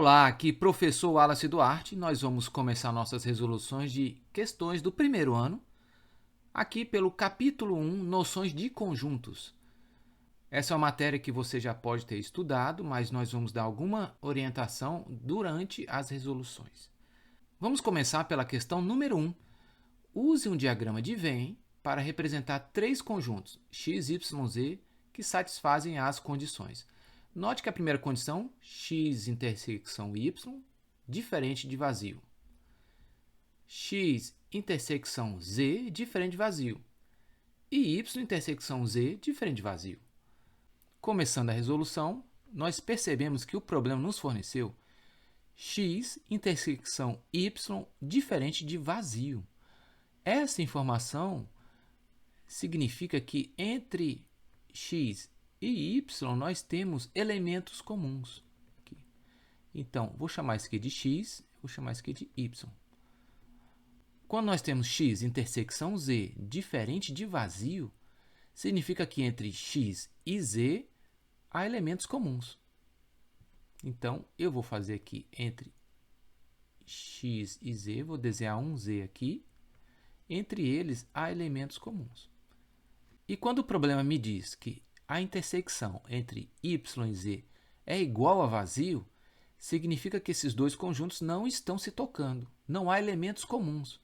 Olá, aqui professor Wallace Duarte. Nós vamos começar nossas resoluções de questões do primeiro ano, aqui pelo capítulo 1, Noções de Conjuntos. Essa é uma matéria que você já pode ter estudado, mas nós vamos dar alguma orientação durante as resoluções. Vamos começar pela questão número 1. Use um diagrama de Venn para representar três conjuntos, x, y, z, que satisfazem as condições. Note que a primeira condição, x intersecção y, diferente de vazio. X intersecção z, diferente de vazio. E y intersecção z, diferente de vazio. Começando a resolução, nós percebemos que o problema nos forneceu x intersecção y, diferente de vazio. Essa informação significa que entre x e y nós temos elementos comuns. Então, vou chamar isso aqui de x, vou chamar isso aqui de y. Quando nós temos x intersecção z diferente de vazio, significa que entre x e z há elementos comuns. Então, eu vou fazer aqui entre x e z, vou desenhar um z aqui. Entre eles há elementos comuns. E quando o problema me diz que a intersecção entre y e z é igual a vazio, significa que esses dois conjuntos não estão se tocando. Não há elementos comuns.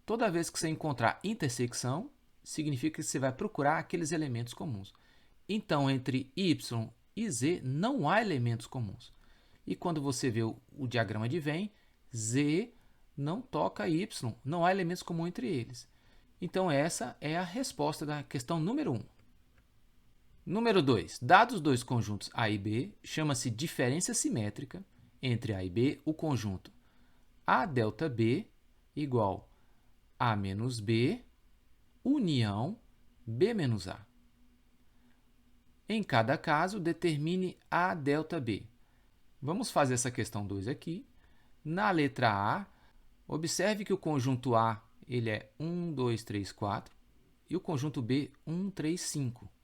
Toda vez que você encontrar intersecção, significa que você vai procurar aqueles elementos comuns. Então, entre y e z não há elementos comuns. E quando você vê o diagrama de Venn, z não toca y, não há elementos comuns entre eles. Então, essa é a resposta da questão número 1. Número 2. Dados dois conjuntos A e B, chama-se diferença simétrica entre A e B, o conjunto A delta B igual A menos B, união B menos A. Em cada caso, determine A delta B. Vamos fazer essa questão 2 aqui. Na letra A, observe que o conjunto A ele é 1, 2, 3, 4 e o conjunto B 1, 3, 5.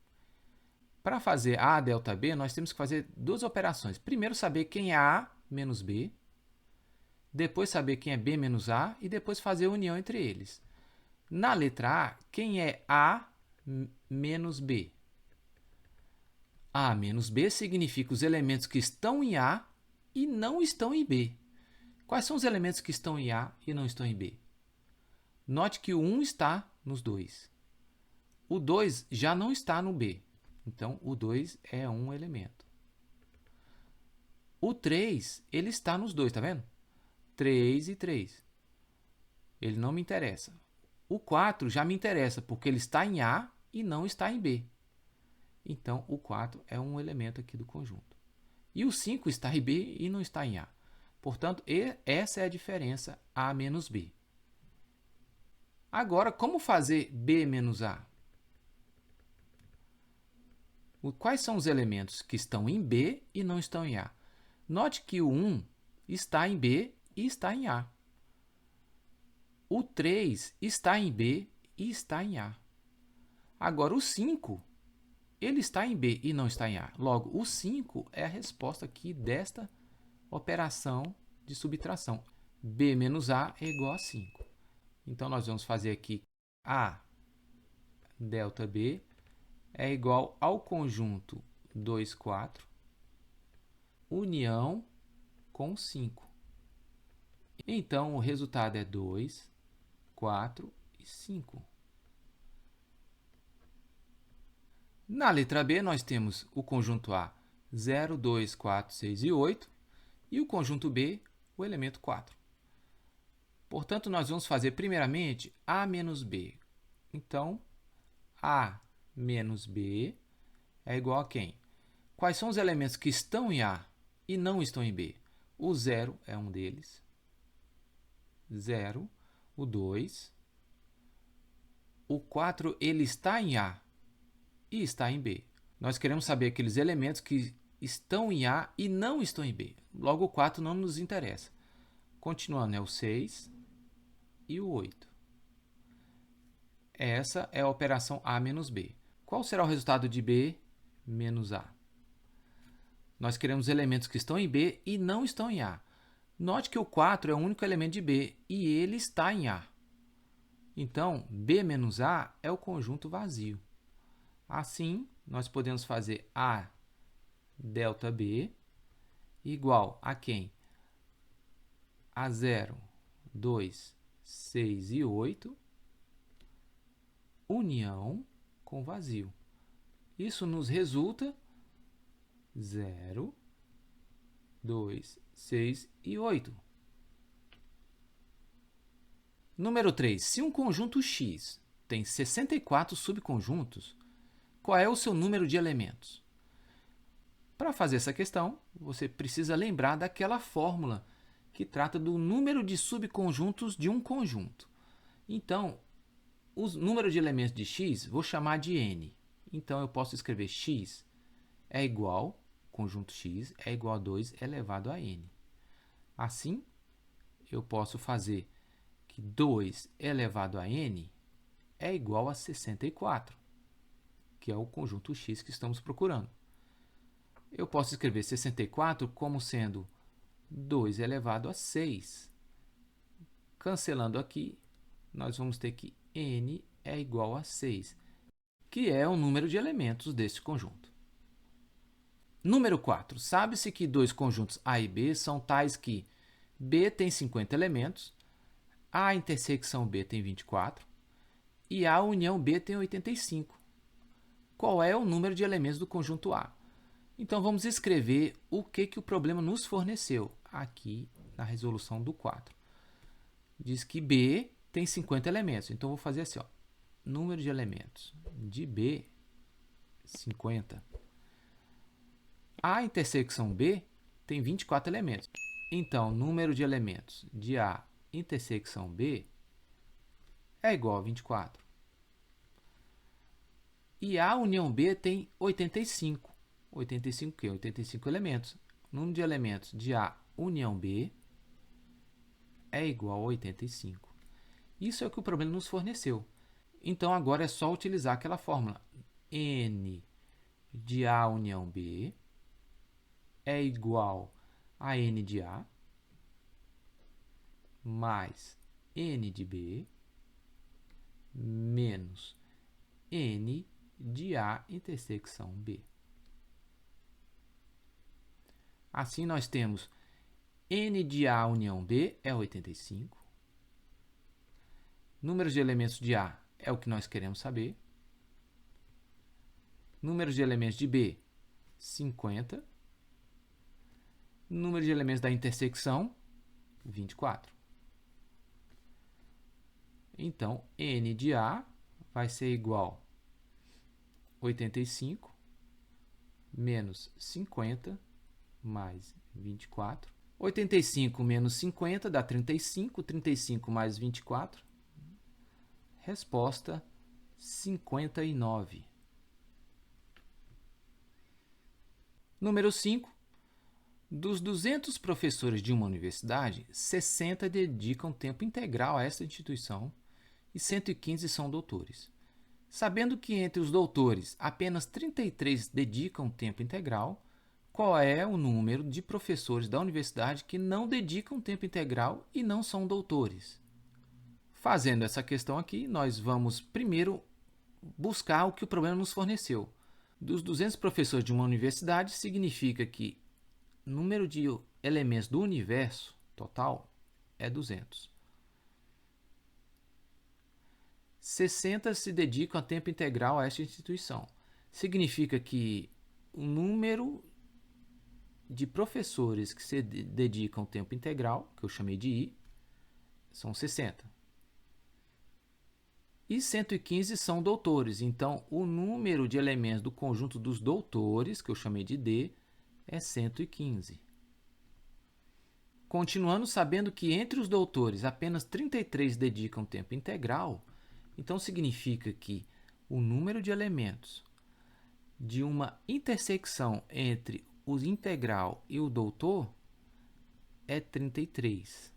Para fazer A delta B, nós temos que fazer duas operações. Primeiro, saber quem é A menos B, depois saber quem é B menos A e depois fazer a união entre eles. Na letra A, quem é A menos B? A menos B significa os elementos que estão em A e não estão em B. Quais são os elementos que estão em A e não estão em B? Note que o 1 está nos dois. O 2 já não está no B. Então, o 2 é um elemento. O 3, ele está nos dois, tá vendo? 3 e 3. Ele não me interessa. O 4 já me interessa, porque ele está em A e não está em B. Então, o 4 é um elemento aqui do conjunto. E o 5 está em B e não está em A. Portanto, essa é a diferença A menos B. Agora, como fazer B menos A? Quais são os elementos que estão em B e não estão em A? Note que o 1 está em B e está em A. O 3 está em B e está em A. Agora, o 5, ele está em B e não está em A. Logo, o 5 é a resposta aqui desta operação de subtração. B menos A é igual a 5. Então, nós vamos fazer aqui A delta B é igual ao conjunto 2, 4, união com 5. Então, o resultado é 2, 4 e 5. Na letra B, nós temos o conjunto A 0, 2, 4, 6 e 8 e o conjunto B, o elemento 4. Portanto, nós vamos fazer primeiramente A menos B. Então, A menos B é igual a quem? Quais são os elementos que estão em A e não estão em B? O 0 é um deles. 0. O 2. O 4, ele está em A e está em B. Nós queremos saber aqueles elementos que estão em A e não estão em B. Logo, o 4 não nos interessa. Continuando, é o 6 e o 8. Essa é a operação A menos B. Qual será o resultado de B menos A? Nós queremos elementos que estão em B e não estão em A. Note que o 4 é o único elemento de B e ele está em A. Então, B menos A é o conjunto vazio. Assim, nós podemos fazer A delta B igual a quem? A 0, 2, 6 e 8, união com vazio. Isso nos resulta 0, 2, 6 e 8. Número 3. Se um conjunto X tem 64 subconjuntos, qual é o seu número de elementos? Para fazer essa questão, você precisa lembrar daquela fórmula que trata do número de subconjuntos de um conjunto. Então, o número de elementos de x vou chamar de n. Então, eu posso escrever x é igual, conjunto x é igual a 2 elevado a n. Assim, eu posso fazer que 2 elevado a n é igual a 64, que é o conjunto x que estamos procurando. Eu posso escrever 64 como sendo 2 elevado a 6. Cancelando aqui, nós vamos ter que n é igual a 6, que é o número de elementos deste conjunto. Número 4. Sabe-se que dois conjuntos A e B são tais que B tem 50 elementos, A intersecção B tem 24 e A união B tem 85. Qual é o número de elementos do conjunto A? Então, vamos escrever o que o problema nos forneceu aqui na resolução do 4. Diz que B tem 50 elementos. Então, vou fazer assim, ó, número de elementos de B, 50. A intersecção B tem 24 elementos. Então, número de elementos de A intersecção B é igual a 24. E A união B tem 85. 85 o quê? 85 elementos. O número de elementos de A união B é igual a 85. Isso é o que o problema nos forneceu. Então, agora é só utilizar aquela fórmula. N de A união B é igual a N de A mais N de B menos N de A intersecção B. Assim, nós temos N de A união B é 85. Número de elementos de A é o que nós queremos saber. Número de elementos de B, 50. Número de elementos da intersecção, 24. Então, N de A vai ser igual a 85 menos 50 mais 24. 85 menos 50 dá 35. 35 mais 24. Resposta 59. Número 5. Dos 200 professores de uma universidade, 60 dedicam tempo integral a esta instituição e 115 são doutores. Sabendo que entre os doutores apenas 33 dedicam tempo integral, qual é o número de professores da universidade que não dedicam tempo integral e não são doutores? Fazendo essa questão aqui, nós vamos primeiro buscar o que o problema nos forneceu. Dos 200 professores de uma universidade, significa que o número de elementos do universo total é 200. 60 se dedicam a tempo integral a esta instituição. Significa que o número de professores que se dedicam tempo integral, que eu chamei de I, são 60. E 115 são doutores. Então, o número de elementos do conjunto dos doutores, que eu chamei de D, é 115. Continuando, sabendo que entre os doutores apenas 33 dedicam tempo integral, então significa que o número de elementos de uma intersecção entre o integral e o doutor é 33.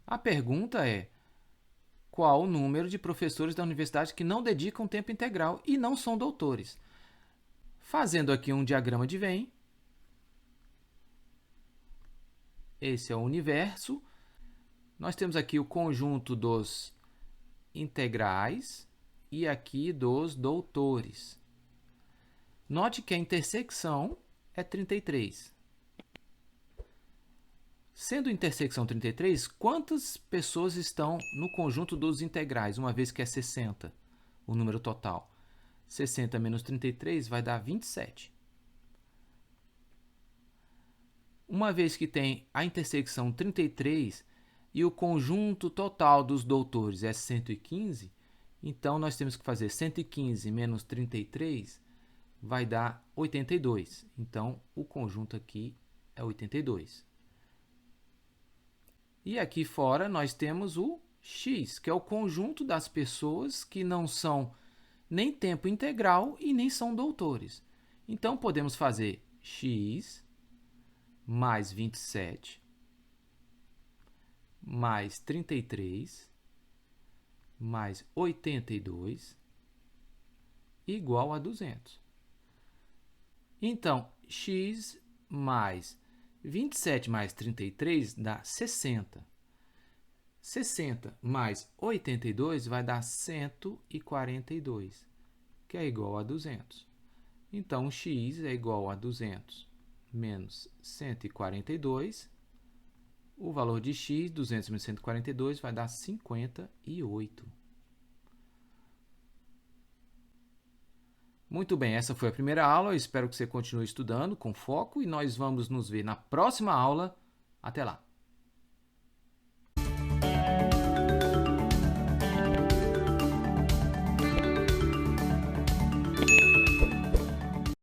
A pergunta é: qual o número de professores da universidade que não dedicam tempo integral e não são doutores? Fazendo aqui um diagrama de Venn, esse é o universo. Nós temos aqui o conjunto dos integrais e aqui dos doutores. Note que a intersecção é 33. Sendo intersecção 33, quantas pessoas estão no conjunto dos integrais, uma vez que é 60, o número total? 60 menos 33 vai dar 27. Uma vez que tem a intersecção 33 e o conjunto total dos doutores é 115, então nós temos que fazer 115 menos 33 vai dar 82. Então, o conjunto aqui é 82. E aqui fora nós temos o x, que é o conjunto das pessoas que não são nem tempo integral e nem são doutores. Então, podemos fazer x mais 27 mais 33 mais 82 igual a 200. Então, x mais 27 mais 33 dá 60. 60 mais 82 vai dar 142, que é igual a 200. Então, x é igual a 200 menos 142. O valor de x, 200 menos 142, vai dar 58. Muito bem, essa foi a primeira aula. Eu espero que você continue estudando com foco e nós vamos nos ver na próxima aula. Até lá!